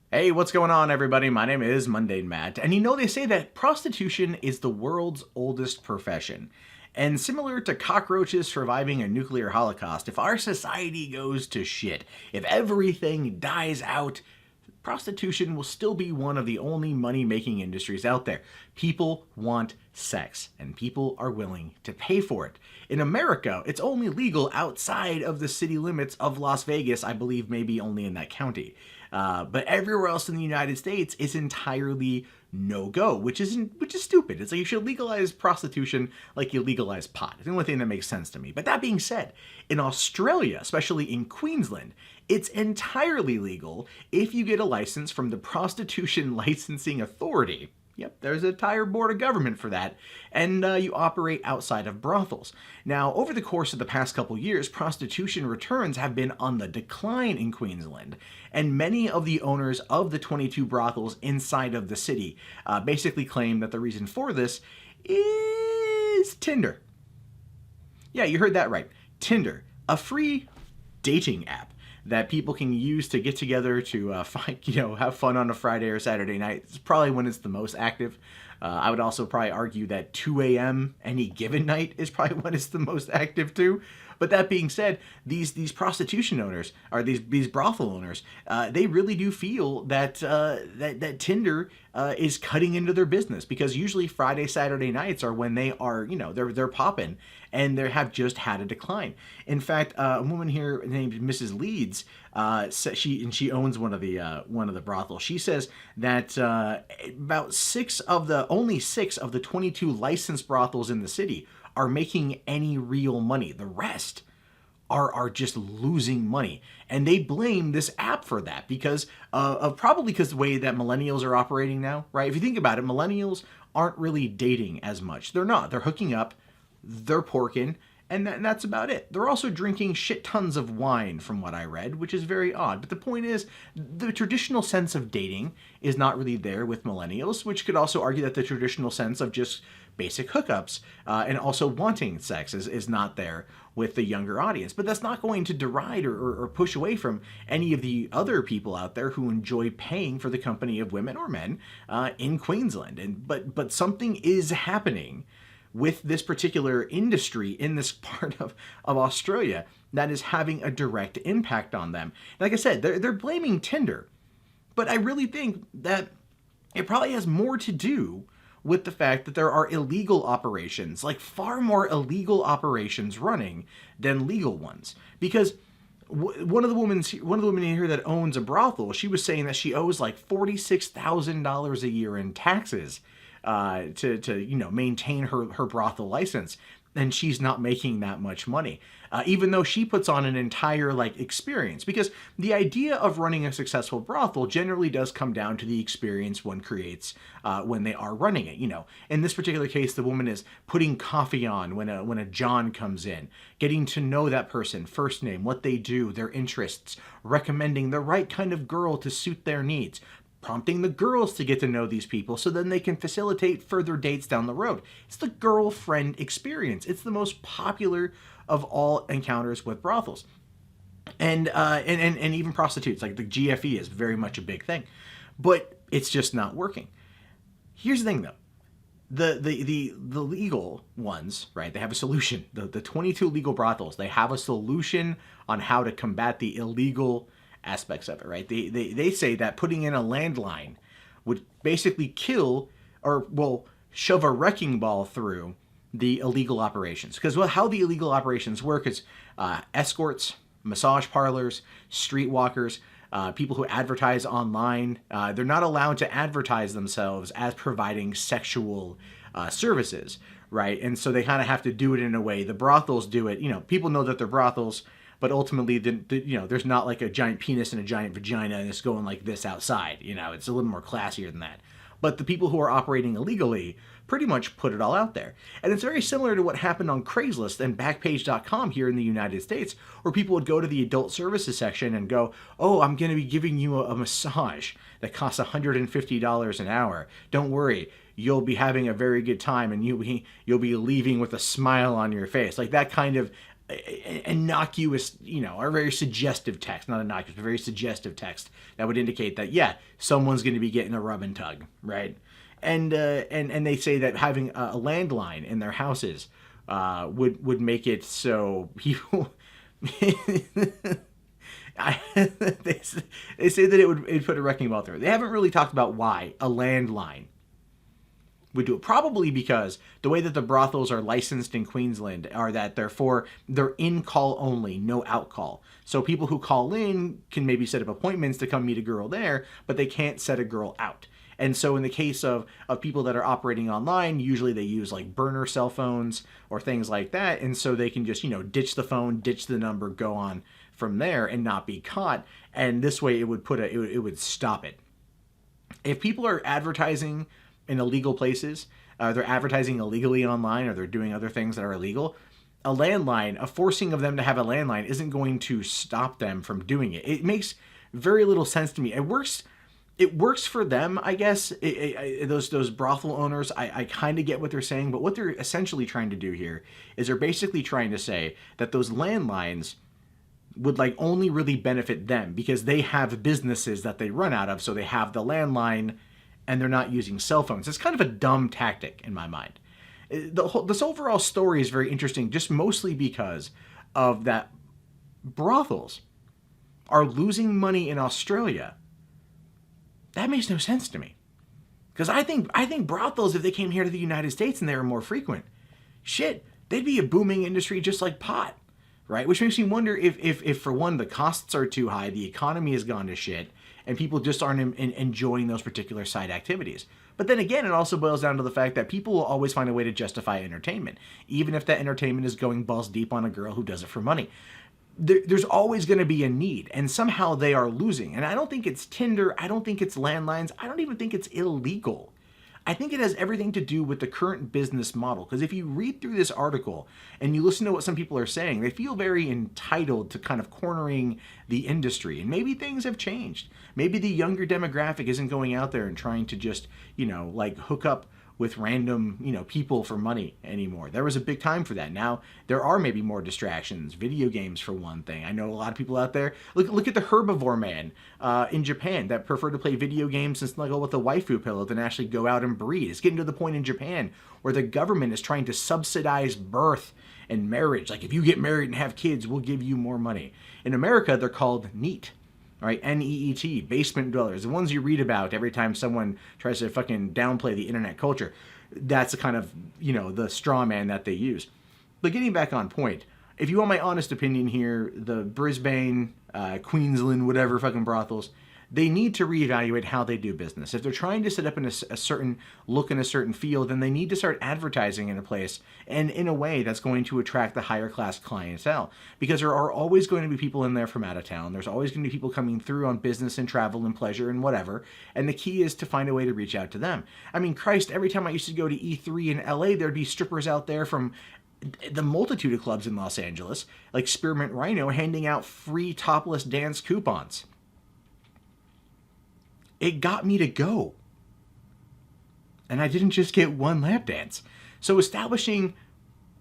Hey, what's going on, everybody? My name is Mundane Matt, and they say that prostitution is the world's oldest profession. And similar to cockroaches surviving a nuclear holocaust, if our society goes to shit, if everything dies out, prostitution will still be one of the only money-making industries out there. People want sex, and people are willing to pay for it. In America, it's only legal outside of the city limits of Las Vegas, I believe maybe only in that county. But everywhere else in the United States is entirely no-go, which is stupid. It's like you should legalize prostitution like you legalize pot. It's the only thing that makes sense to me. But that being said, in Australia, especially in Queensland, it's entirely legal if you get a license from the Prostitution Licensing Authority. Yep, there's an entire board of government for that, and you operate outside of brothels. Now, over the course of the past couple years, prostitution returns have been on the decline in Queensland, and many of the owners of the 22 brothels inside of the city basically claim that the reason for this is Tinder. Yeah, you heard that right. Tinder, a free dating app that people can use to get together to have fun on a Friday or Saturday night. It's probably when it's the most active. I would also probably argue that 2 a.m. any given night is probably when it's the most active too. But that being said, these prostitution owners, or these brothel owners, they really do feel that that Tinder is cutting into their business, because usually Friday, Saturday nights are when they are, they're popping, and they have just had a decline. In fact, a woman here named Mrs. Leeds, she owns one of the brothels. She says that about only six of the 22 licensed brothels in the city are making any real money. The rest are just losing money, and they blame this app for that because probably because the way that millennials are operating now, right? If you think about it, millennials aren't really dating as much. They're not. They're hooking up, they're porking, and that's about it. They're also drinking shit tons of wine, from what I read, which is very odd. But the point is, the traditional sense of dating is not really there with millennials, which could also argue that the traditional sense of just basic hookups and also wanting sex is not there with the younger audience. But that's not going to deride or push away from any of the other people out there who enjoy paying for the company of women or men in Queensland. But something is happening with this particular industry in this part of Australia that is having a direct impact on them. Like I said, they're blaming Tinder, but I really think that it probably has more to do with the fact that there are illegal operations, like far more illegal operations running than legal ones. Because one of the women in here that owns a brothel, she was saying that she owes like $46,000 a year in taxes to maintain her brothel license, and she's not making that much money, even though she puts on an entire experience. Because the idea of running a successful brothel generally does come down to the experience one creates when they are running it. In this particular case, the woman is putting coffee on when a John comes in, getting to know that person, first name, what they do, their interests, recommending the right kind of girl to suit their needs, prompting the girls to get to know these people so then they can facilitate further dates down the road. It's the girlfriend experience. It's the most popular of all encounters with brothels. And even prostitutes, like the GFE is very much a big thing. But it's just not working. Here's the thing though. The legal ones, right, they have a solution. The 22 legal brothels, they have a solution on how to combat the illegal aspects of it, right? They say that putting in a landline would basically kill, or shove a wrecking ball through the illegal operations. Because how the illegal operations work is escorts, massage parlors, streetwalkers, people who advertise online, they're not allowed to advertise themselves as providing sexual services, right? And so they kind of have to do it in a way. The brothels do it, people know that they're brothels, but ultimately, there's not like a giant penis and a giant vagina and it's going like this outside. It's a little more classier than that. But the people who are operating illegally pretty much put it all out there. And it's very similar to what happened on Craigslist and Backpage.com here in the United States, where people would go to the adult services section and go, oh, I'm going to be giving you a massage that costs $150 an hour. Don't worry, you'll be having a very good time and you'll be leaving with a smile on your face. Like that kind of innocuous, or very suggestive text, not innocuous, but very suggestive text that would indicate that, yeah, someone's going to be getting a rub and tug, right? And they say that having a landline in their houses would make it so people. They say that it'd put a wrecking ball through. They haven't really talked about why a landline would do it. Probably because the way that the brothels are licensed in Queensland are that they're in call only, no out call. So people who call in can maybe set up appointments to come meet a girl there, but they can't set a girl out. And so in the case of people that are operating online, usually they use like burner cell phones or things like that. And so they can just, ditch the phone, ditch the number, go on from there and not be caught. And this way it would stop it. If people are advertising in illegal places, they're advertising illegally online, or they're doing other things that are illegal, a forcing of them to have a landline isn't going to stop them from doing it. It makes very little sense to me. It works for them, I guess. Those brothel owners, I kind of get what they're saying, but what they're essentially trying to do here is they're basically trying to say that those landlines would like only really benefit them because they have businesses that they run out of, so they have the landline and they're not using cell phones. It's kind of a dumb tactic in my mind. This overall story is very interesting, just mostly because of that brothels are losing money in Australia. That makes no sense to me. Because I think brothels, if they came here to the United States and they were more frequent, shit, they'd be a booming industry just like pot, right? Which makes me wonder if for one, the costs are too high, the economy has gone to shit, and people just aren't enjoying those particular side activities. But then again, it also boils down to the fact that people will always find a way to justify entertainment, even if that entertainment is going balls deep on a girl who does it for money. There's always going to be a need, and somehow they are losing. And I don't think it's Tinder. I don't think it's landlines. I don't even think it's illegal. I think it has everything to do with the current business model. Because if you read through this article and you listen to what some people are saying, they feel very entitled to kind of cornering the industry. And maybe things have changed. Maybe the younger demographic isn't going out there and trying to just, like hook up with random, people for money anymore. There was a big time for that. Now there are maybe more distractions, video games for one thing. I know a lot of people out there. Look at the herbivore man in Japan that prefer to play video games and snuggle with a waifu pillow than actually go out and breed. It's getting to the point in Japan where the government is trying to subsidize birth and marriage. Like if you get married and have kids, we'll give you more money. In America, they're called NEET. All right, NEET, basement dwellers, the ones you read about every time someone tries to fucking downplay the internet culture. That's the kind of, the straw man that they use. But getting back on point, if you want my honest opinion here, the Brisbane, Queensland, whatever fucking brothels, they need to reevaluate how they do business. If they're trying to set up in a certain look in a certain field, then they need to start advertising in a place and in a way that's going to attract the higher class clientele. Because there are always going to be people in there from out of town. There's always going to be people coming through on business and travel and pleasure and whatever. And the key is to find a way to reach out to them. I mean, Christ, every time I used to go to E3 in LA, there'd be strippers out there from the multitude of clubs in Los Angeles, like Spearmint Rhino, handing out free topless dance coupons. It got me to go. And I didn't just get one lap dance. So establishing,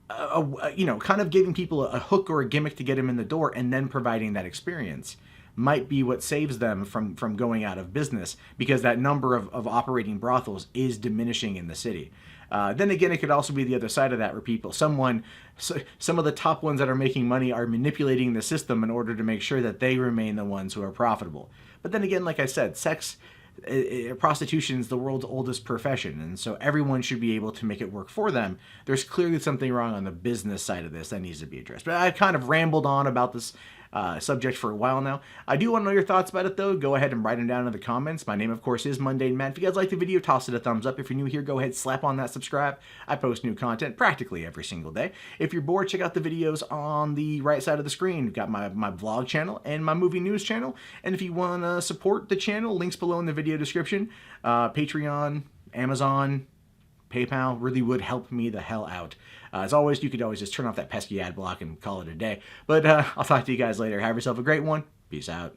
kind of giving people a hook or a gimmick to get them in the door and then providing that experience might be what saves them from going out of business, because that number of operating brothels is diminishing in the city. Then again, it could also be the other side of that, where some of the top ones that are making money are manipulating the system in order to make sure that they remain the ones who are profitable. But then again, like I said, prostitution is the world's oldest profession, and so everyone should be able to make it work for them. There's clearly something wrong on the business side of this that needs to be addressed. But I've kind of rambled on about this subject for a while now. I do want to know your thoughts about it, though. Go ahead and write them down in the comments. My name, of course, is Mundane Matt. If you guys like the video, toss it a thumbs up. If you're new here, go ahead, slap on that subscribe. I post new content practically every single day. If you're bored, check out the videos on the right side of the screen. We've got my vlog channel and my movie news channel. And if you want to support the channel, links below in the video description. Patreon, Amazon, PayPal really would help me the hell out. As always, you could always just turn off that pesky ad block and call it a day. But I'll talk to you guys later. Have yourself a great one. Peace out.